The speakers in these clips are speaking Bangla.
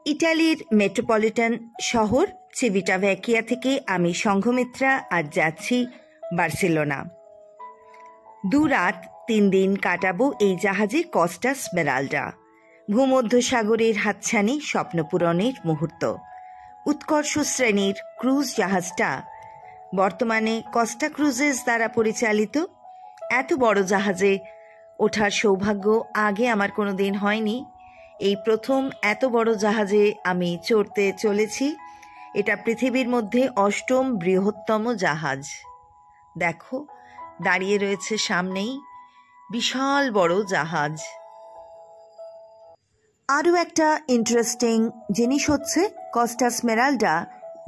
ইটালির মেট্রোপলিটন শহর চিভিটাভ্যাকিয়া থেকে আমি সংঘমিত্রা আজ যাচ্ছি বার্সেলোনা। 2 রাত 3 দিন কাটাবো এই জাহাজে কস্টা স্মেরালডা। ভূমধ্যসাগরের হাতছানি স্বপ্নপূরণের মুহূর্ত। উৎকর্ষ শ্রেণীর ক্রুজ জাহাজটা বর্তমানে কস্টা ক্রুজেস দ্বারা পরিচালিত। এত বড় জাহাজে ওঠার সৌভাগ্য আগে আমার কোনো দিন হয়নি। এই প্রথম এত বড় জাহাজে আমি চড়তে চলেছি। এটা পৃথিবীর মধ্যে 8ম বৃহত্তম জাহাজ। দেখো, দাঁড়িয়ে রয়েছে সামনেই বিশাল বড় জাহাজ। আরও একটা ইন্টারেস্টিং জিনিস হচ্ছে, কস্টা স্মেরালডা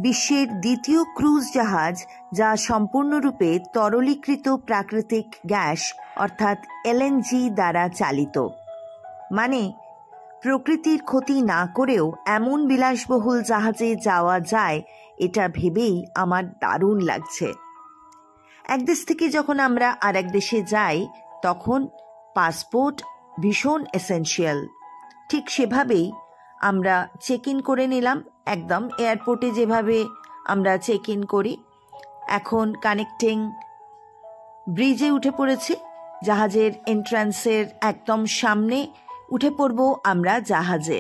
বিশ্বের দ্বিতীয় ক্রুজ জাহাজ যা সম্পূর্ণরূপে তরলীকৃত প্রাকৃতিক গ্যাস অর্থাৎ এলএনজি দ্বারা চালিত। মানে প্রকৃতির ক্ষতি না করেও এমন বিলাসবহুল জাহাজে যাওয়া যায়, এটা ভেবেই আমার দারুণ লাগছে। এক দেশ থেকে যখন আমরা আর এক দেশে যাই তখন পাসপোর্ট ভীষণ এসেনশিয়াল। ঠিক সেভাবেই আমরা চেক ইন করে নিলাম, একদম এয়ারপোর্টে যেভাবে আমরা চেক ইন করি। এখন কানেক্টিং ব্রিজে উঠে পড়েছি। জাহাজের এন্ট্রান্সের একদম সামনে উঠে পড়ব আমরা জাহাজে।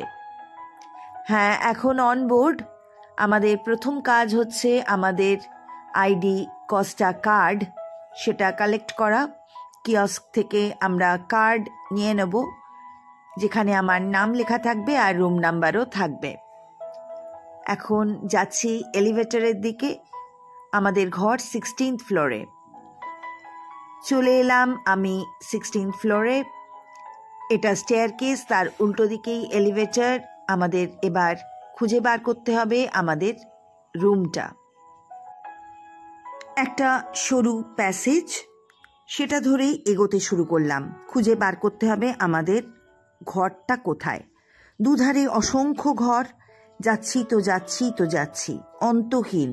হ্যাঁ, এখন অন বোর্ড। আমাদের প্রথম কাজ হচ্ছে আমাদের আইডি কস্টা কার্ড সেটা কালেক্ট করা। কিয়স্ক থেকে আমরা কার্ড নিয়ে নেব, যেখানে আমার নাম লেখা থাকবে আর রুম নাম্বারও থাকবে। এখন যাচ্ছি এলিভেটরের দিকে। আমাদের ঘর 16th ফ্লোরে। চলে এলাম আমি 16th ফ্লোরে। এটা স্টেয়ারকেস, তার উল্টো দিকেই এলিভেটর। আমাদের এবার খুঁজে বার করতে হবে আমাদের রুমটা। একটা সরু প্যাসেজ, সেটা ধরেই এগোতে শুরু করলাম। খুঁজে বার করতে হবে আমাদের ঘরটা কোথায়। দুধারে অসংখ্য ঘর, যাচ্ছি তো যাচ্ছি তো যাচ্ছি, অন্তহীন।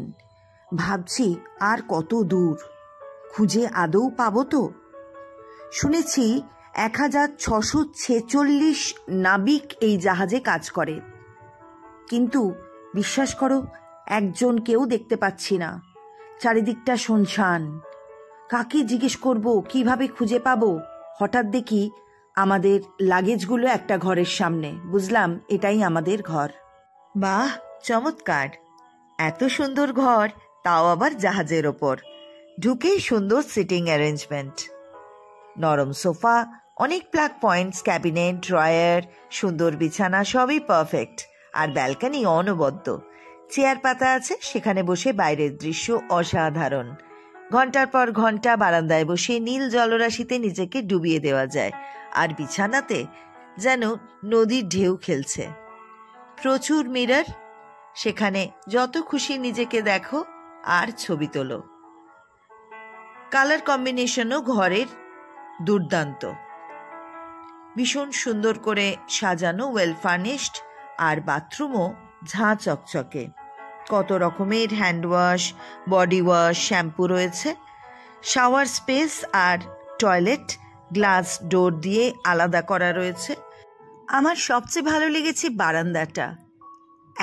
ভাবছি আর কত দূর, খুঁজে আদৌ পাবো তো? শুনেছি 1646 নাবিক এই জাহাজে কাজ করে, কিন্তু বিশ্বাস করো একজন কেউ দেখতে পাচ্ছি না। চারিদিকটা শুনশান। কাকে জিজ্ঞেস করব, কিভাবে খুঁজে পাবো? হঠাৎ দেখি আমাদের লাগেজগুলো একটা ঘরের সামনে। বুঝলাম এটাই আমাদের ঘর। বাহ, চমৎকার! এত সুন্দর ঘর, তাও আবার জাহাজের ওপর। ঢুকেই সুন্দর সিটিং অ্যারেঞ্জমেন্ট, নরম সোফা, অনেক প্লাগ পয়েন্টস, ক্যাবিনেট, ড্রয়ার, সুন্দর বিছানা, সবই পারফেক্ট। আর ব্যালকনি অনবদ্য। চেয়ার পাতা আছে, সেখানে বসে বাইরের দৃশ্য অসাধারণ। ঘন্টার পর ঘন্টা বারান্দায় বসে নীল জলরাশিতে নিজেকে ডুবিয়ে দেওয়া যায়। আর বিছানাতে যেন নদীর ঢেউ খেলছে। প্রচুর মিরর, সেখানে যত খুশি নিজেকে দেখো আর ছবি তোলো। কালার কম্বিনেশনও ঘরের দুর্দান্ত, ভীষণ সুন্দর করে সাজানো, ওয়েল ফার্নিশড। আর বাথরুমও ঝাঁ চকচকে। কত রকমের hand wash, body wash, shampoo রয়েছে। শাওয়ার স্পেস আর টয়লেট গ্লাস ডোর দিয়ে আলাদা করা রয়েছে। আমার সবচেয়ে ভালো লেগেছে বারান্দাটা,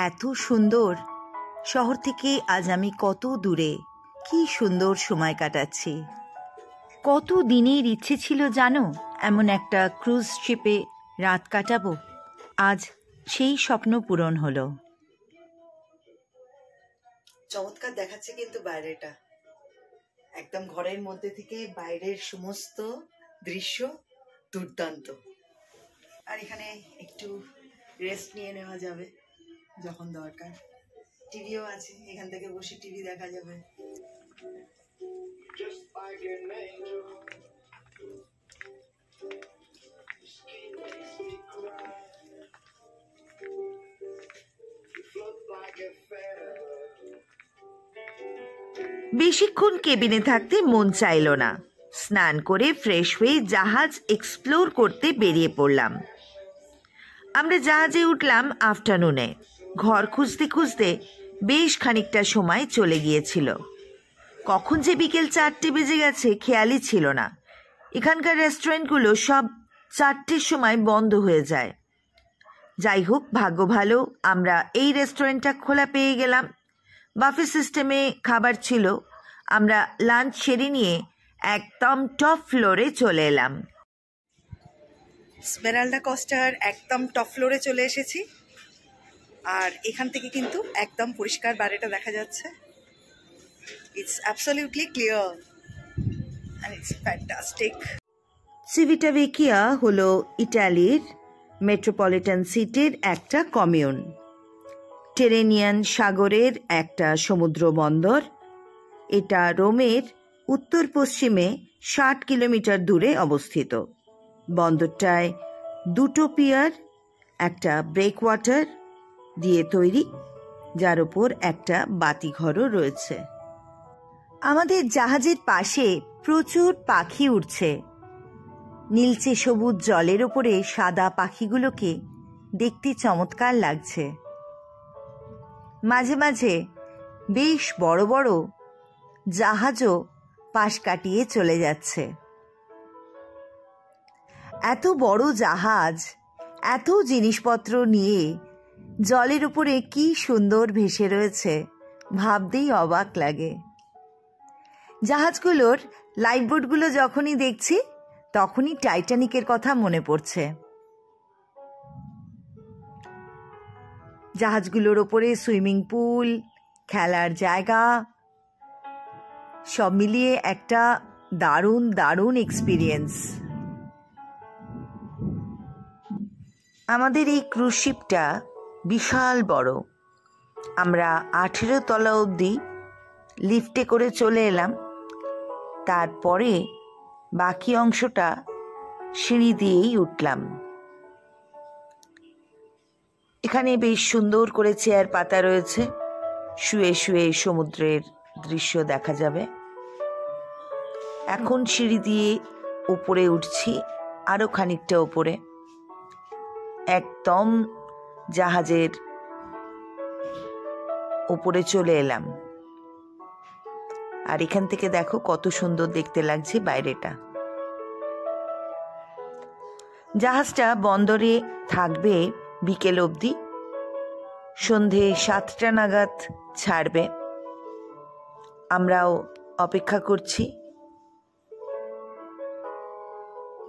এত সুন্দর। শহর থেকে আজ আমি কত দূরে, কি সুন্দর সময় কাটাচ্ছি। কত দিনের ইচ্ছে ছিল জানো, এমন একটা ক্রুজ শিপে রাত কাটাবো। আজ সেই স্বপ্ন পূরণ হলো। চমৎকার দেখাচ্ছে কিন্তু বাইরেটা, একদম ঘরের মধ্যে থেকে বাইরের সমস্ত দৃশ্য দুর্দান্ত। আর এখানে একটু রেস্ট নিয়ে নেওয়া যাবে যখন দরকার। টিভিও আছে, এখান থেকে বসে টিভি দেখা যাবে। বেশিক্ষণ কেবিনে থাকতে মন চাইল না। স্নান করে ফ্রেশ হয়ে জাহাজ এক্সপ্লোর করতে বেরিয়ে পড়লাম। আমরা জাহাজে উঠলাম আফটারনুনে। ঘর খুঁজতে খুঁজতে বেশ খানিকটা সময় চলে গিয়েছিল। কখন যে বিকেল 4টে বেজে গেছে খেয়ালই ছিল না। এখানকার রেস্টুরেন্টগুলো সব 4টের সময় বন্ধ হয়ে যায়। যাই হোক, ভাগ্য ভালো আমরা এই রেস্টুরেন্টটা খোলা পেয়ে গেলাম। বাফে সিস্টেমে খাবার ছিল। আমরা লাঞ্চ সেরে নিয়ে একদম টপ ফ্লোরে চলে এলাম। স্মেরালডা কস্টার একদম টপ ফ্লোরে চলে এসেছি, আর এখান থেকে কিন্তু একদম পরিষ্কার বাইরেটা দেখা যাচ্ছে। It's absolutely clear and it's fantastic. Civitavecchia হলো ইটালির মেট্রোপলিটন সিটির একটা কমিউন। টেরেনিয়ান সাগরের একটা সমুদ্র বন্দর। এটা রোমের উত্তর পশ্চিমে 60 কিলোমিটার দূরে অবস্থিত। বন্দরটায় দুটো পিয়ার, একটা ব্রেকওয়াটার দিয়ে তৈরি, যার উপর একটা বাতিঘরও রয়েছে। আমাদের জাহাজের পাশে প্রচুর পাখি উড়ছে। নীলচে সবুজ জলের ওপরে সাদা পাখিগুলোকে দেখতে চমৎকার লাগছে। মাঝে মাঝে বেশ বড় বড় জাহাজও পাশ কাটিয়ে চলে যাচ্ছে। এত বড় জাহাজ এত জিনিসপত্র নিয়ে জলের উপরে কি সুন্দর ভেসে রয়েছে, ভাবতেই অবাক লাগে। জাহাজগুলোর লাইফবোটগুলো যখনই দেখছি তখনই টাইটানিকের কথা মনে পড়ছে। জাহাজগুলোর ওপরে সুইমিং পুল, খেলার জায়গা, সব মিলিয়ে একটা দারুণ দারুণ এক্সপিরিয়েন্স। আমাদের এই ক্রুজ শিপটা বিশাল বড়। আমরা 18 তলা অবধি লিফটে করে চলে এলাম। তারপরে বাকি অংশটা সিঁড়ি দিয়েই উঠলাম। এখানে বেশ সুন্দর করে চেয়ার পাতা রয়েছে, শুয়ে শুয়ে সমুদ্রের দৃশ্য দেখা যাবে। এখন সিঁড়ি দিয়ে উপরে উঠছি, আরো খানিকটা উপরে, একদম জাহাজের উপরে চলে এলাম। আর এখান থেকে দেখো কত সুন্দর দেখতে লাগছে বাইরেটা। জাহাজটা বন্দরে থাকবে বিকেল অবধি, সন্ধে 7টা নাগাদ ছাড়বে। আমরাও অপেক্ষা করছি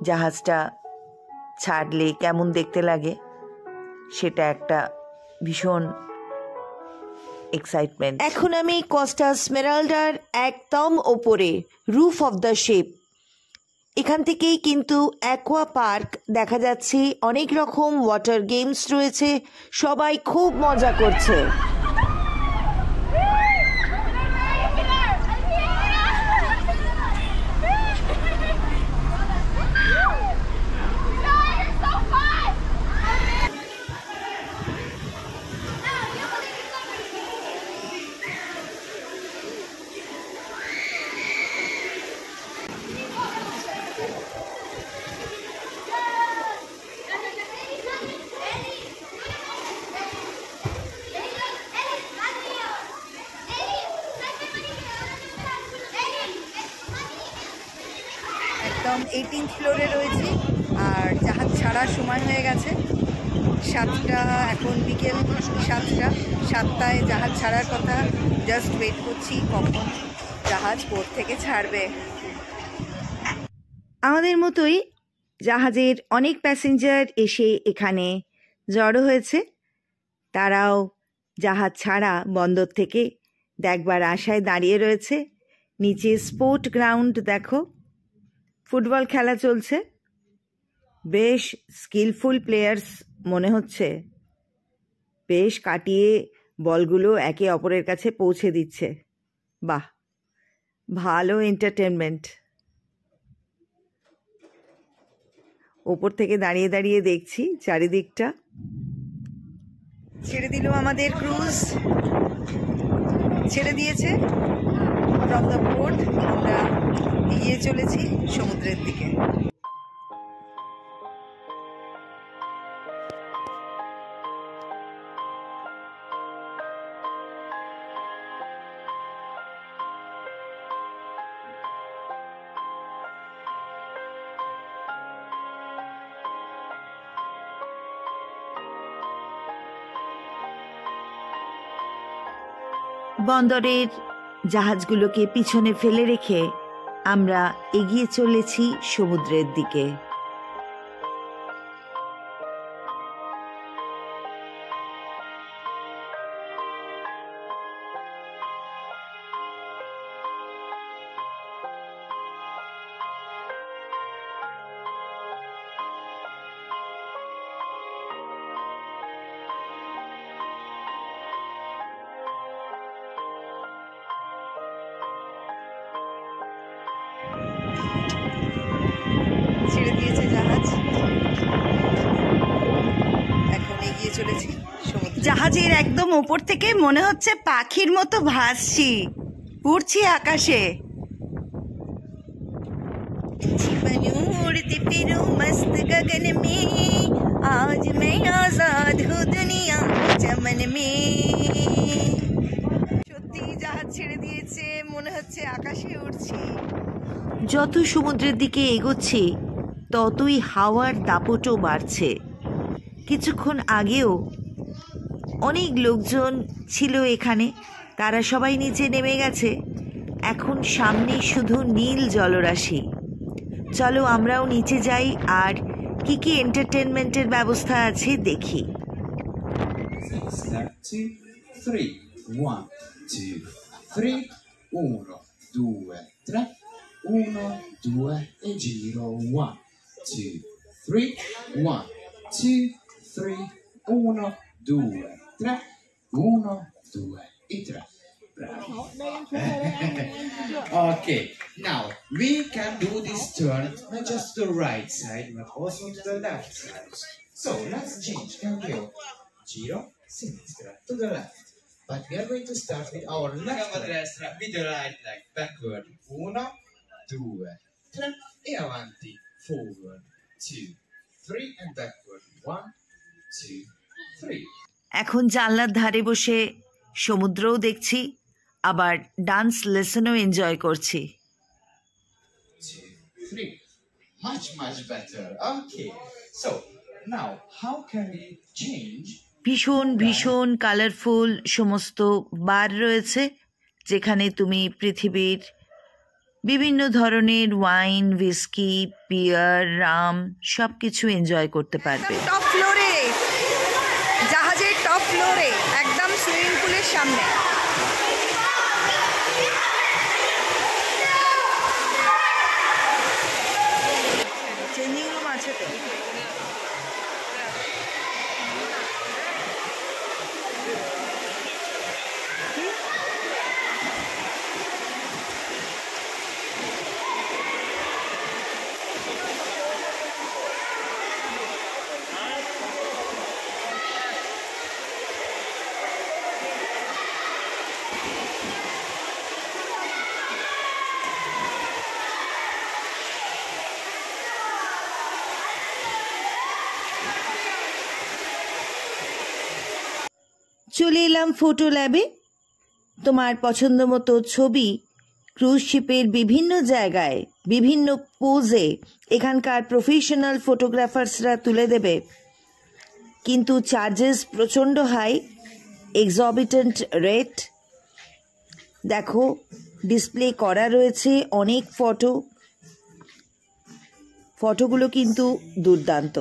জাহাজটা ছাড়লে কেমন দেখতে লাগে, সেটা একটা ভীষণ এক্সাইটমেন্ট। এখন আমি কস্টা স্মেরালডার একদম ওপরে, রুফ অফ দ্য শিপ। এখান থেকেই কিন্তু অ্যাকোয়া পার্ক দেখা যাচ্ছে, অনেক রকম ওয়াটার গেমস রয়েছে, সবাই খুব মজা করছে। একদম 18th ফ্লোরে রয়েছি, আর জাহাজ ছাড়ার সময় হয়ে গেছে 7টা। এখন বিকেল 7টায় জাহাজ ছাড়ার কথা। জাস্ট ওয়েট করছি কখন জাহাজ পোর্ট থেকে ছাড়বে। আমাদের মতোই জাহাজের অনেক প্যাসেঞ্জার এসে এখানে জড়ো হয়েছে। তারাও জাহাজ ছাড়া বন্দর থেকে দেখবার আশায় দাঁড়িয়ে রয়েছে। নিচে স্পোর্ট গ্রাউন্ড দেখো, ফুটবল খেলা চলছে। বেশ স্কিলফুল প্লেয়ার্স মনে হচ্ছে, বেশ কাটিয়ে বলগুলো একে অপরের কাছে পৌঁছে দিচ্ছে। বাহ, ভালো এন্টারটেনমেন্ট। ওপর থেকে দাঁড়িয়ে দাঁড়িয়ে দেখছি চারিদিকটা। ছেড়ে দিল আমাদের ক্রুজ, ছেড়ে দিয়েছে ফ্রম দ্য পোর্ট। আমরা এগিয়ে চলেছি সমুদ্রের দিকে। বন্দরের জাহাজগুলোকে পিছনে ফেলে রেখে আমরা এগিয়ে চলেছি সমুদ্রের দিকে। ছেড়ে দিয়েছে জাহাজ, এখন এগিয়ে চলেছি সমুদ্রে। জাহাজের একদম উপর থেকে মনে হচ্ছে পাখির মতো ভাসছি, উড়ছি আকাশে। उड़ती फिरूं मस्त गगन में, आज मैं आजाद हूँ दुनिया चमन में। সত্যি জাহাজ ছেড়ে দিয়েছে, মনে হচ্ছে আকাশে উড়ছি। যত সমুদ্রের দিকে এগোচ্ছি ততই হাওয়ার দাপটও বাড়ছে। কিছুক্ষণ আগেও অনেক লোকজন ছিল এখানে, তারা সবাই নিচে নেমে গেছে। এখন সামনে শুধু নীল জলরাশি। চলো আমরাও নিচে যাই আর কি কি এন্টারটেনমেন্টের ব্যবস্থা আছে দেখি। 3, 1, 2, 3, 1, 2, 3, 1, 2 e giro, 1, 2, 3, 1, 2, 3, 1, 2, 3, 1, 2 e 3. Bravo. Okay, now we can do this turn not just to the right side but also to the left side. So let's change. Cambio. Giro, sinistra, to the left. But we are going to start with our left leg, with the right leg, backward. 1, 2, 3, e avanti. Forward, 2, 3, and backward. 1, 2, 3. এখন জানলার ধারে বসে সমুদ্রও দেখছি, আবার ডান্স লেসনও এনজয় করছি। 2, 3. Much better. Okay. So now how can we change? ভীষণ ভীষণ কালারফুল সমস্ত বার রয়েছে, যেখানে তুমি পৃথিবীর বিভিন্ন ধরনের ওয়াইন, হুইস্কি, বিয়ার, রাম সব কিছু এনজয় করতে পারবে। টপ ফ্লোরে, জাহাজের টপ ফ্লোরে, একদম সুইমিং পুলের সামনে। চেঞ্জিং রুম আছে তো? চলে এলাম ফটো ল্যাবে। তোমার পছন্দ মতো ছবি ক্রুজ শিপের বিভিন্ন জায়গায় বিভিন্ন পোজে এখানকার প্রফেশনাল ফটোগ্রাফার্সরা তুলে দেবে, কিন্তু চার্জেস প্রচণ্ড হাই, এক্সঅরবিটেন্ট রেট। দেখো ডিসপ্লে করা রয়েছে অনেক ফটোগুলো কিন্তু দুর্দান্ত।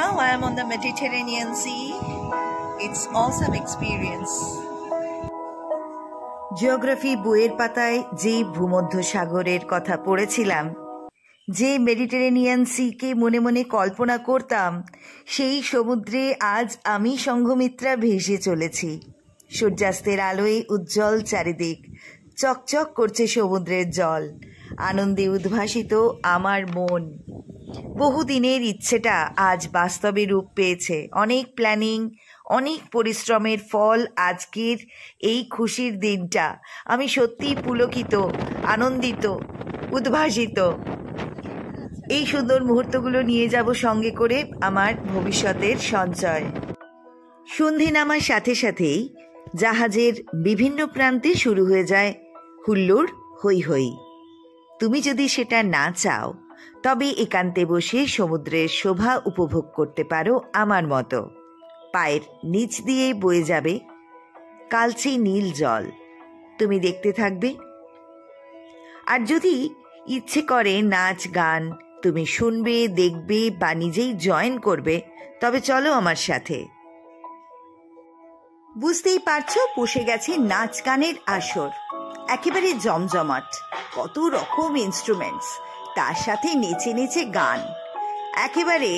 Now I am on the Mediterranean Sea. It's awesome experience. Geography বইয়ের পাতায় যে ভূমধ্যসাগরের কথা পড়েছিলাম, যে মেডিটেরেনিয়ান সিকে মনে মনে কল্পনা করতাম, সেই সমুদ্রে আজ আমি সংঘমিত্রা ভেসে চলেছি। সূর্যাস্তের আলোয় উজ্জ্বল চারিদিক, চকচক করছে সমুদ্রের জল। আনন্দে উদ্ভাসিত আমার মন। বহুদিনের ইচ্ছেটা আজ বাস্তবে রূপ পেয়েছে। অনেক প্ল্যানিং, অনেক পরিশ্রমের ফল আজকের এই খুশির দিনটা। আমি সত্যিই পুলকিত, আনন্দিত, উদ্ভাসিত। এই সুন্দর মুহূর্তগুলো নিয়ে যাব সঙ্গে করে আমার ভবিষ্যতের সঞ্চয়। সন্ধে নামার সাথে সাথেই জাহাজের বিভিন্ন প্রান্তে শুরু হয়ে যায় হুল্লোড়, হৈ হৈ। তুমি যদি সেটা না চাও তবে একান্তে বসে সমুদ্রের শোভা উপভোগ করতে পারো আমার মতো। পায়ের নিচ দিয়ে বয়ে যাবে কালচে নীল জল, তুমি দেখতে থাকবে। আর যদি ইচ্ছে করে নাচ গান তুমি শুনবে, দেখবে বা নিজেই জয়েন করবে, তবে চলো আমার সাথে। বুঝতেই পারছো, বসে গেছে নাচ গানের আসর, একেবারে জমজমাট। কত রকম ইনস্ট্রুমেন্টস, তার সাথে নেচে নেচে গান, একেবারে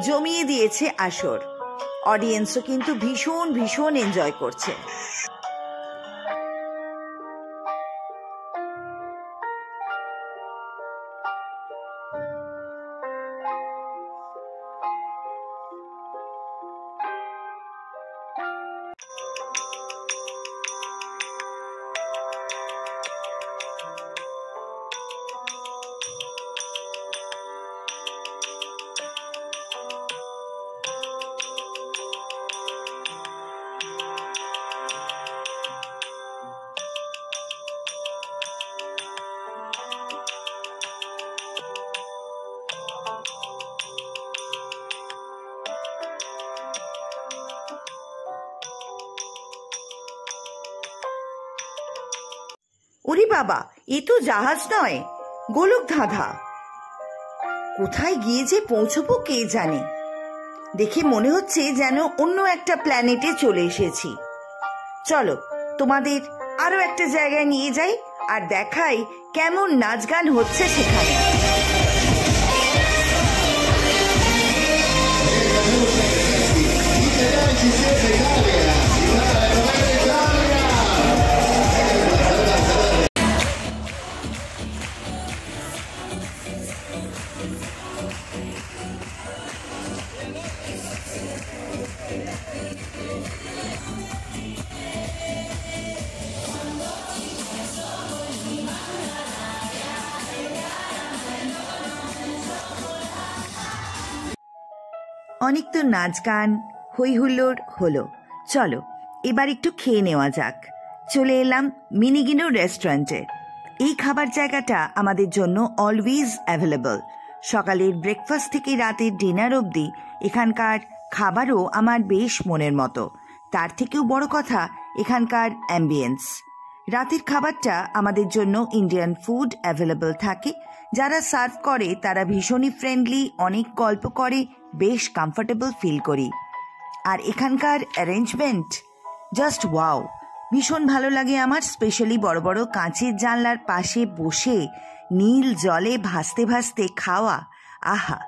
জমিয়ে দিয়েছে আসর। অডিয়েন্সও কিন্তু ভীষণ ভীষণ এনজয় করছে। ওরে বাবা, এ তো জাহাজ নয়, গোলক ধাঁধা। কোথায় গিয়ে যে পৌঁছবো কে জানে। দেখে মনে হচ্ছে যেন অন্য একটা প্ল্যানেটে চলে এসেছি। চলো তোমাদের আরো একটা জায়গায় নিয়ে যাই আর দেখাই কেমন নাচ গান হচ্ছে সেখানে। অনেক তো নাচ গান হই হুল্লোড় হলো, চলো এবার একটু খেয়ে নেওয়া যাক। চলে এলাম মিনিগিনো রেস্টুরেন্টে। এই খাবার জায়গাটা আমাদের জন্য অলওয়েজ অ্যাভেলেবল। সকালের ব্রেকফাস্ট থেকে রাতের ডিনার অবধি এখানকার খাবারও আমার বেশ মনের মতো। তার থেকেও বড় কথা এখানকার অ্যাম্বিয়েন্স। রাতের খাবারটা আমাদের জন্য ইন্ডিয়ান ফুড অ্যাভেলেবল থাকে। যারা সার্ভ করে তারা ভীষণই ফ্রেন্ডলি, অনেক গল্প করে, বেশ কমফোর্টেবল ফিল করি। আর এখানকার অ্যারেঞ্জমেন্ট জাস্ট ওয়াও, ভীষণ ভালো লাগে আমার। স্পেশালি বড় বড় কাঁচের জানলার পাশে বসে নীল জলে ভাসতে ভাসতে খাওয়া। আহা,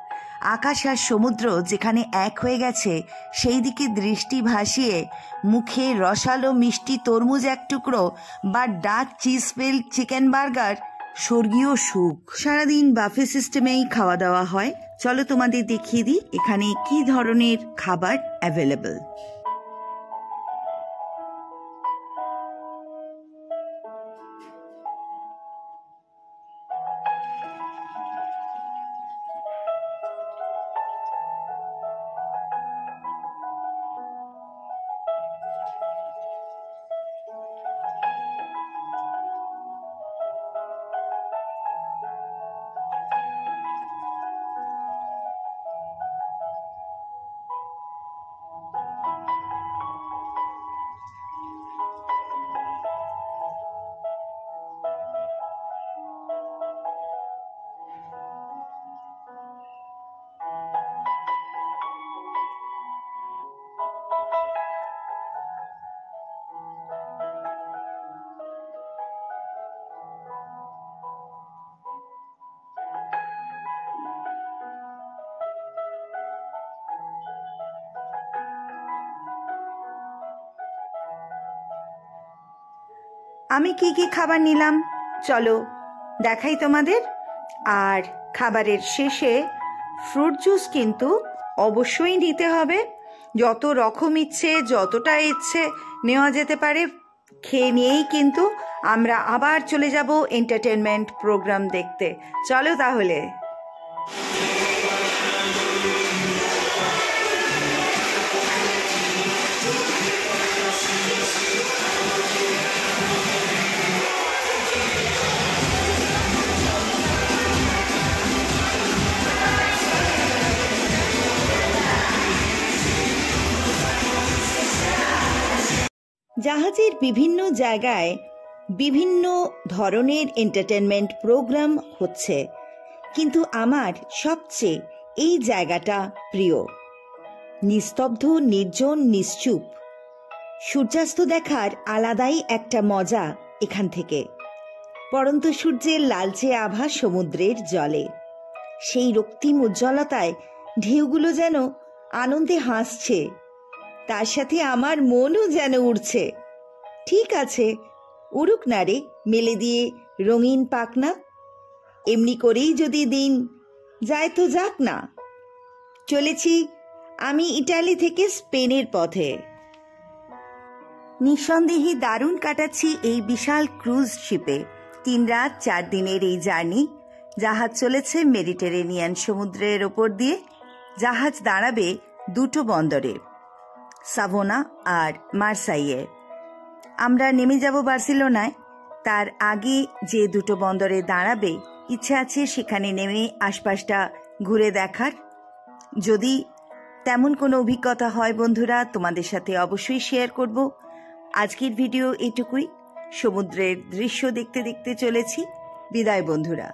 আকাশ আর সমুদ্র যেখানে এক হয়ে গেছে সেই দিকে দৃষ্টি ভাসিয়ে মুখে রসালো মিষ্টি তরমুজ এক টুকরো বা dark cheese field chicken burger, স্বর্গীয় সুখ। সারাদিন বাফে সিস্টেমেই খাওয়া দাওয়া হয়। চলো তোমাদের দেখিয়ে দিই এখানে কি ধরনের খাবার অ্যাভেলেবল। আমি কি কি খাবার নিলাম চলো দেখাই তোমাদের। আর খাবারের শেষে ফ্রুট জুস কিন্তু অবশ্যই নিতে হবে। যত রকম ইচ্ছে যতটা ইচ্ছে নেওয়া যেতে পারে, খেয়ে নিয়েই কিন্তু আমরা আবার চলে যাব এন্টারটেনমেন্ট প্রোগ্রাম দেখতে। চলো তাহলে। জাহাজের বিভিন্ন জায়গায় বিভিন্ন ধরনের এন্টারটেনমেন্ট প্রোগ্রাম হচ্ছে, কিন্তু আমার সবচেয়ে এই জায়গাটা প্রিয়। নিস্তব্ধ, নির্জন, নিশ্চুপ। সূর্যাস্ত দেখার আলাদাই একটা মজা এখান থেকে। পড়ন্ত সূর্যের লালচে আভা সমুদ্রের জলে, সেই রক্তিম উজ্জ্বলতায় ঢেউগুলো যেন আনন্দে হাসছে, তার সাথে আমার মনও যেন উড়ছে। ঠিক আছে, উড়ুক না রে, মেলে দিয়ে রঙিন পাখনা। এমনি করেই যদি দিন যায় তো যাক না। চলেছি আমি ইটালি থেকে স্পেনের পথে। নিঃসন্দেহে দারুণ কাটাচ্ছি এই বিশাল ক্রুজ শিপে। 3 রাত 4 দিনের এই জার্নি। জাহাজ চলেছে মেডিটেরেনিয়ান সমুদ্রের ওপর দিয়ে। জাহাজ দাঁড়াবে 2টো বন্দরে, সাভোনা আর মার্সাইয়ে। আমরা নেমে যাব বার্সেলোনায়। তার আগে যে 2টো বন্দরে দাঁড়াবে, ইচ্ছে আছে সেখানে নেমে আশপাশটা ঘুরে দেখার। যদি তেমন কোনো অভিজ্ঞতা হয় বন্ধুরা, তোমাদের সাথে অবশ্যই শেয়ার করব। আজকের ভিডিও এটুকুই। সমুদ্রের দৃশ্য দেখতে দেখতে চলেছি। বিদায় বন্ধুরা।